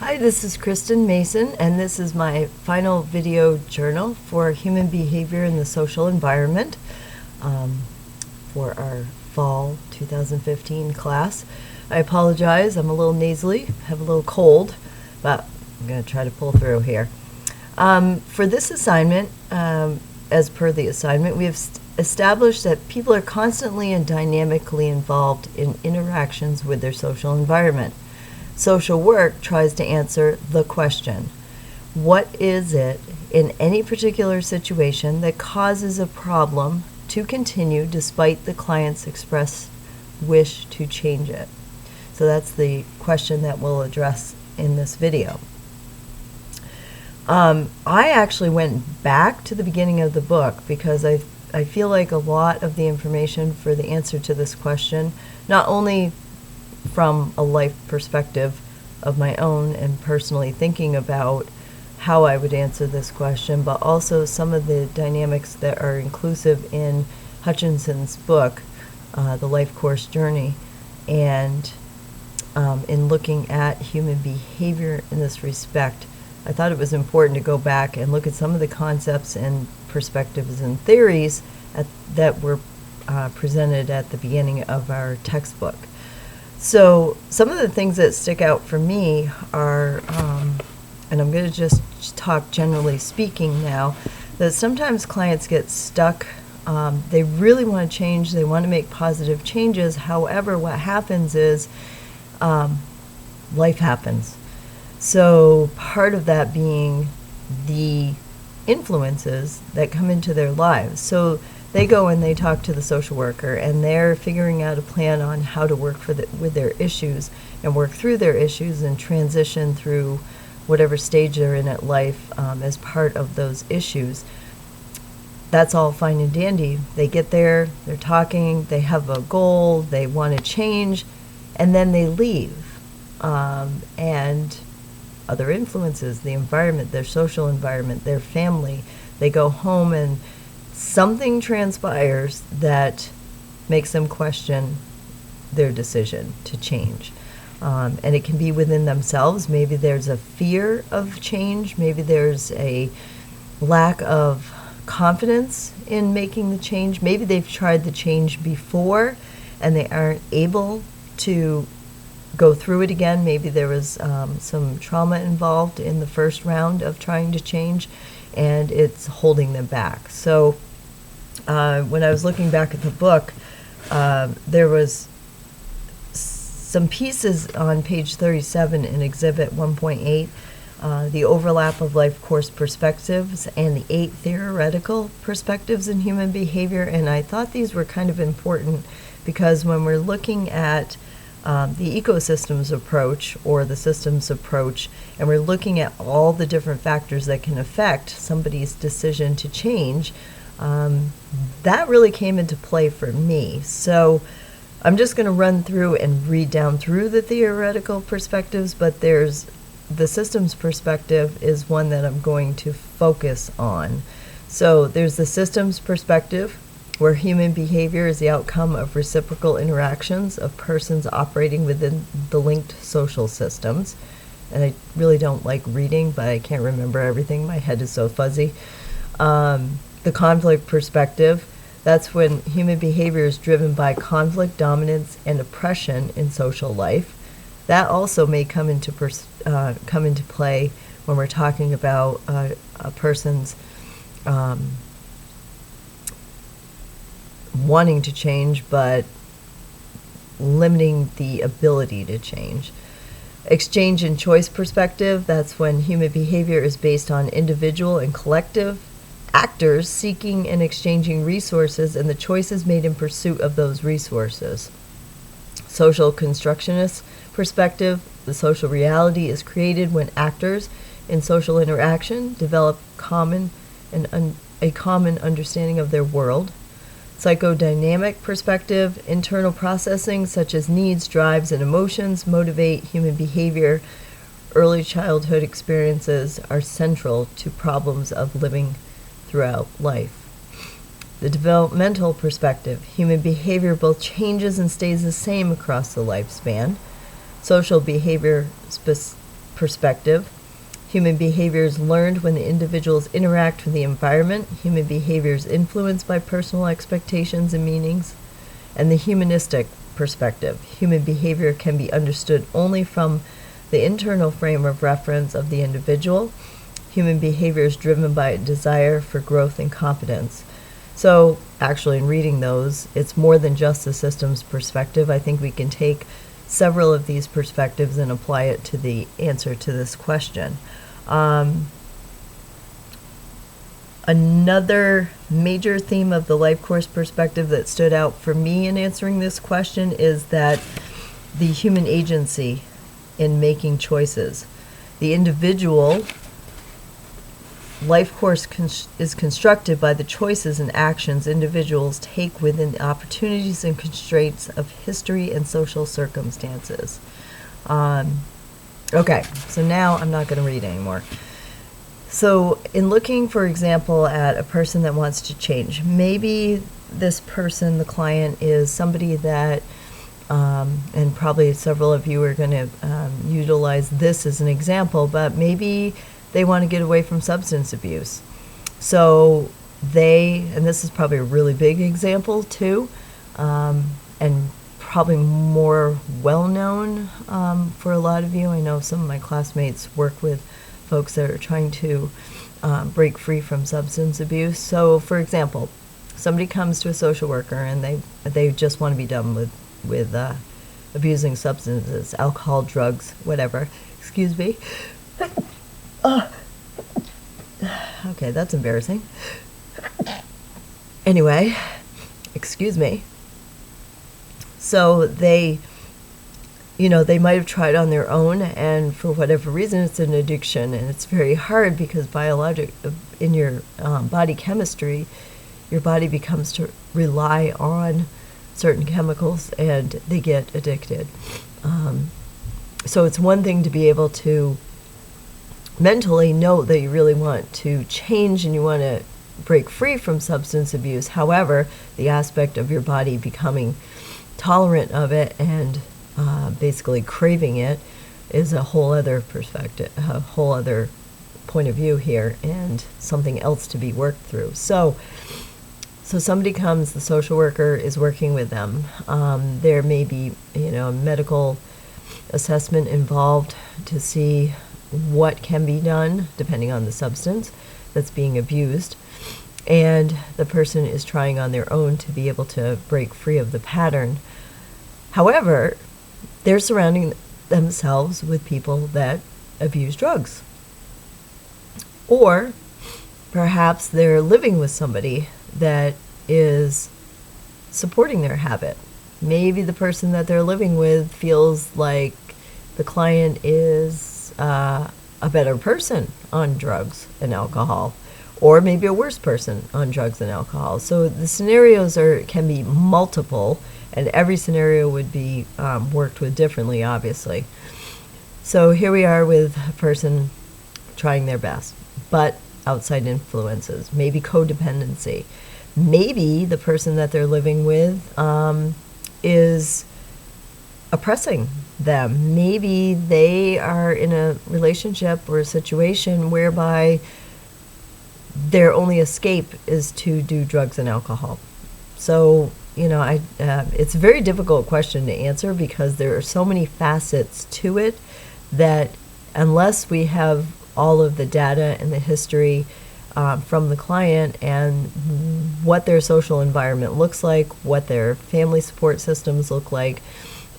Hi, this is Kristin Mason, and this is my final video journal for human behavior in the social environment for our fall 2015 class. I apologize, I'm a little nasally, have a little cold, but I'm going to try to pull through here. For this assignment, as per the assignment, we have established that people are constantly and dynamically involved in interactions with their social environment. Social work tries to answer the question, what is it in any particular situation that causes a problem to continue despite the client's expressed wish to change it? So that's the question that we'll address in this video. I actually went back to the beginning of the book because I feel like a lot of the information for the answer to this question, not only from a life perspective of my own and personally thinking about how I would answer this question, but also some of the dynamics that are inclusive in Hutchinson's book, The Life Course Journey, and in looking at human behavior in this respect. I thought it was important to go back and look at some of the concepts and perspectives and theories that were presented at the beginning of our textbook. So some of the things that stick out for me are, and I'm going to just talk generally speaking now, that sometimes clients get stuck. They really want to change. They want to make positive changes. However, what happens is life happens. So part of that being the influences that come into their lives. So they go and they talk to the social worker, and they're figuring out a plan on how to work with their issues and work through their issues and transition through whatever stage they're in at life as part of those issues. That's all fine and dandy. They get there, they're talking, they have a goal, they want to change, and then they leave. And other influences, the environment, their social environment, their family, they go home and something transpires that makes them question their decision to change. And it can be within themselves. Maybe there's a fear of change. Maybe there's a lack of confidence in making the change. Maybe they've tried the change before and they aren't able to go through it again. Maybe there was some trauma involved in the first round of trying to change, and it's holding them back. So when I was looking back at the book, there was some pieces on page 37 in Exhibit 1.8, the overlap of life course perspectives and the 8 theoretical perspectives in human behavior. And I thought these were kind of important because when we're looking at the ecosystems approach or the systems approach, and we're looking at all the different factors that can affect somebody's decision to change, that really came into play for me. So I'm just going to run through and read down through the theoretical perspectives, but there's the systems perspective is one that I'm going to focus on. So there's the systems perspective, where human behavior is the outcome of reciprocal interactions of persons operating within the linked social systems. And I really don't like reading, but I can't remember everything. My head is so fuzzy. The conflict perspective, that's when human behavior is driven by conflict, dominance, and oppression in social life. That also may come into play when we're talking about a person's wanting to change, but limiting the ability to change. Exchange and choice perspective, that's when human behavior is based on individual and collective actors seeking and exchanging resources and the choices made in pursuit of those resources. Social constructionist perspective, the social reality is created when actors in social interaction develop a common understanding of their world. Psychodynamic perspective, internal processing such as needs, drives, and emotions motivate human behavior. Early childhood experiences are central to problems of living throughout life. The developmental perspective, human behavior both changes and stays the same across the lifespan. Social behavior perspective. Human behavior is learned when the individuals interact with the environment. Human behavior is influenced by personal expectations and meanings. And the humanistic perspective. Human behavior can be understood only from the internal frame of reference of the individual. Human behavior is driven by a desire for growth and competence. So actually in reading those, it's more than just the system's perspective. I think we can take several of these perspectives and apply it to the answer to this question. Another major theme of the life course perspective that stood out for me in answering this question is that the human agency in making choices. The individual life course is constructed by the choices and actions individuals take within the opportunities and constraints of history and social circumstances. Okay, so now I'm not going to read anymore. So in looking, for example, at a person that wants to change, maybe this person, the client, is somebody that, and probably several of you are going to utilize this as an example, but maybe they want to get away from substance abuse. So and this is probably a really big example too, and probably more well-known for a lot of you. I know some of my classmates work with folks that are trying to break free from substance abuse. So for example, somebody comes to a social worker and they just want to be done with abusing substances, alcohol, drugs, whatever. Excuse me. Okay, that's embarrassing. Anyway, excuse me. So they might have tried on their own, and for whatever reason, it's an addiction, and it's very hard because in your body chemistry, your body becomes to rely on certain chemicals, and they get addicted. So it's one thing to be able to mentally know that you really want to change and you want to break free from substance abuse. However, the aspect of your body becoming tolerant of it and basically craving it is a whole other perspective, a whole other point of view here, and something else to be worked through. So somebody comes, the social worker is working with them. There may be, a medical assessment involved to see what can be done depending on the substance that's being abused. And the person is trying on their own to be able to break free of the pattern. However, they're surrounding themselves with people that abuse drugs. Or perhaps they're living with somebody that is supporting their habit. Maybe the person that they're living with feels like the client is a better person on drugs and alcohol, or maybe a worse person on drugs and alcohol. So the scenarios can be multiple, and every scenario would be worked with differently, obviously. So here we are with a person trying their best, but outside influences, maybe codependency. Maybe the person that they're living with is oppressing them. Maybe they are in a relationship or a situation whereby their only escape is to do drugs and alcohol. So, it's a very difficult question to answer because there are so many facets to it that unless we have all of the data and the history from the client and what their social environment looks like, what their family support systems look like,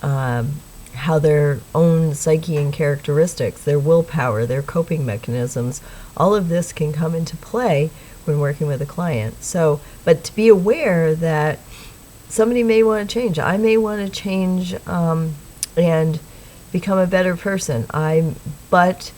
how their own psyche and characteristics, their willpower, their coping mechanisms, all of this can come into play when working with a client. So, but to be aware that somebody may want to change. I may want to change and become a better person. But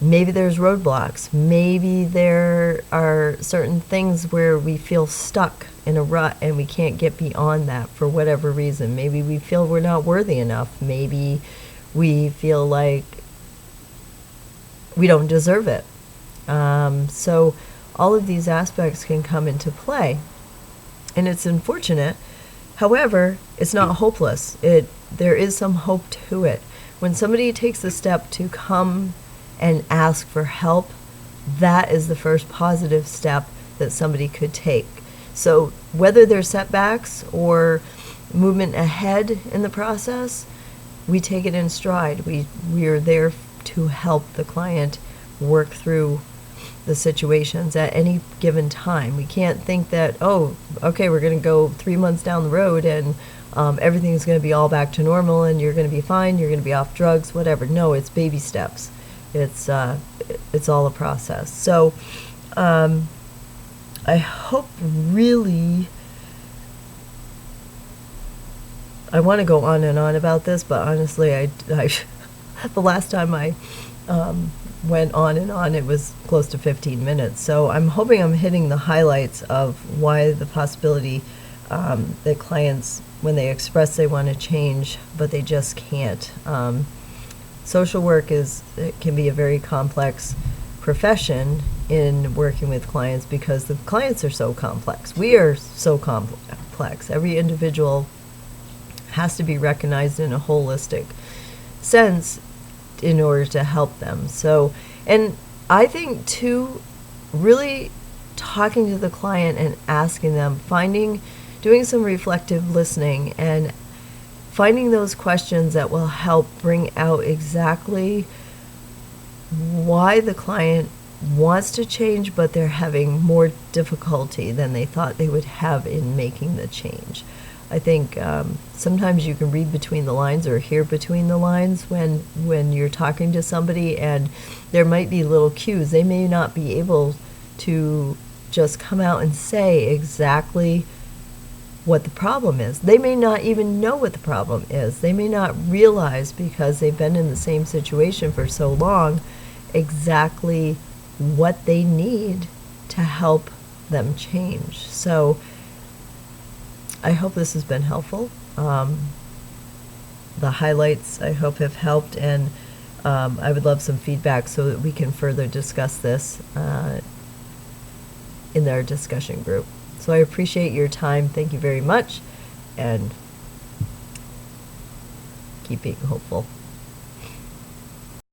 maybe there's roadblocks. Maybe there are certain things where we feel stuck in a rut and we can't get beyond that for whatever reason. Maybe we feel we're not worthy enough. Maybe we feel like we don't deserve it. So all of these aspects can come into play. And it's unfortunate. However, it's not hopeless. There is some hope to it. when somebody takes the step to come and ask for help, that is the first positive step that somebody could take. So whether there's setbacks or movement ahead in the process, we take it in stride. We are there to help the client work through the situations at any given time. We can't think that, oh, okay, we're going to go 3 months down the road and everything's going to be all back to normal and you're going to be fine, you're going to be off drugs, whatever. No, it's baby steps. It's all a process. So I hope really, I want to go on and on about this, but honestly, I the last time I went on and on, it was close to 15 minutes. So I'm hoping I'm hitting the highlights of why the possibility that clients, when they express they want to change, but they just can't. Social work it can be a very complex profession in working with clients because the clients are so complex. We are so complex. Every individual has to be recognized in a holistic sense in order to help them. So, and I think too, really talking to the client and asking them, doing some reflective listening and finding those questions that will help bring out exactly why the client wants to change, but they're having more difficulty than they thought they would have in making the change. I think sometimes you can read between the lines or hear between the lines when you're talking to somebody, and there might be little cues. They may not be able to just come out and say exactly what the problem is. They may not even know what the problem is. They may not realize, because they've been in the same situation for so long, exactly what they need to help them change. So I hope this has been helpful. The highlights, I hope, have helped, and I would love some feedback so that we can further discuss this in our discussion group. So I appreciate your time. Thank you very much, and keep being hopeful.